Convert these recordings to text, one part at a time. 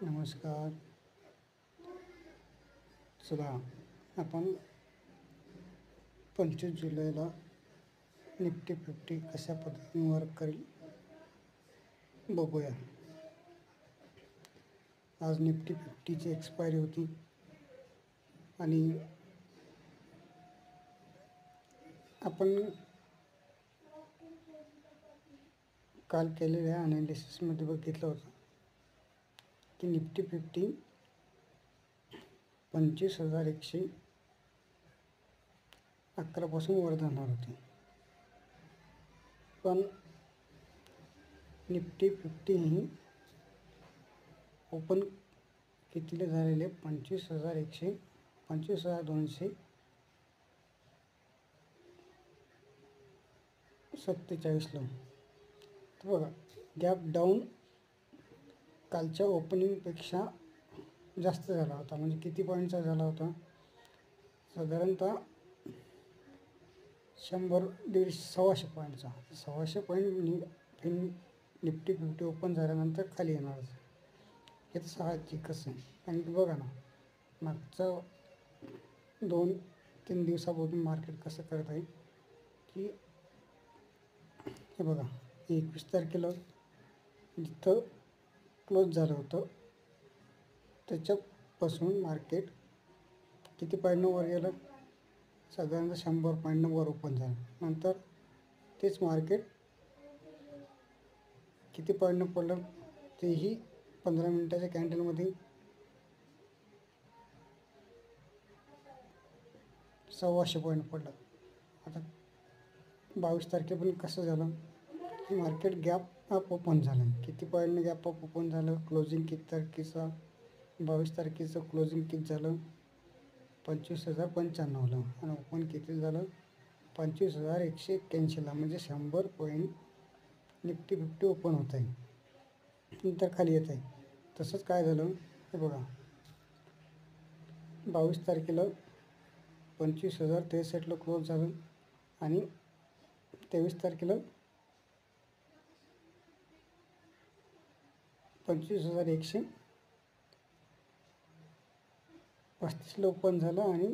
नमस्कार. चला आपण 25 जुलैला निफ्टी 50 कशा पद्धतीने वर्क करेल बघूया. आज निफ्टी 50ची एक्सपायरी होती आणि आपण काल केलेल्या ॲनालिसिसमध्ये बघितलं होतं की निफ्टी 50 25,111 पासून वर जाणार होती, पण निफ्टी 50 ही ओपन कितीला झालेले 25,247ला. तर बघा, गॅप डाऊन कालच्या ओपनिंगपेक्षा जास्त झाला होता. म्हणजे किती पॉईंटचा झाला होता? साधारणतः 100-150 पॉईंटचा. 150 पॉईंट निफ्टी 50 ओपन झाल्यानंतर खाली येणार. हे तर साहजिकच आहे. आणि बघा ना, मागचं 2-3 दिवसापासून मार्केट कसं करत आहे की हे बघा, 21 तारखेला जिथं क्लोज झालं होतं त्याच्यापासून मार्केट किती पॉईंटनं वर गेलं? साधारणतः 100 पॉईंटनं वर ओपन झालं. नंतर तेच मार्केट किती पॉईंटनं पडलं? तेही 15 मिनिटाच्या कॅन्डलमध्ये 1,600 पॉईंट पडलं. आता 22 तारखेपर्यंत कसं झालं की मार्केट गॅप अप ओपन झालं. किती पॉईंटनं गॅप अप ओपन झालं? क्लोजिंग किती तारखेचं? 22 तारखेचं क्लोजिंग किती झालं? 25,095ला. आणि ओपन किती झालं? 25,181ला. म्हणजे 100 पॉईंट निफ्टी 50 ओपन होत आहे, नंतर खाली येत आहे. तसंच काय झालं हे बघा, 22 तारखेला 25,063ला क्लोज झालं आणि 23 तारखेला 25,135ला ओपन झालं आणि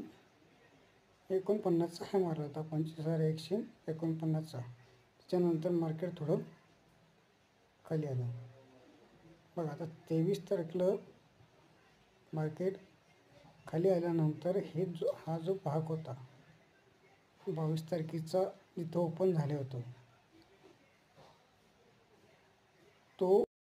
49चा हाय मारला होता, 25,149चा. त्याच्यानंतर मार्केट थोडं खाली आलं. बघा, आता 23 तारखेला मार्केट खाली आल्यानंतर हा जो भाग होता 22 तारखेचा जिथं ओपन झाले होतं तो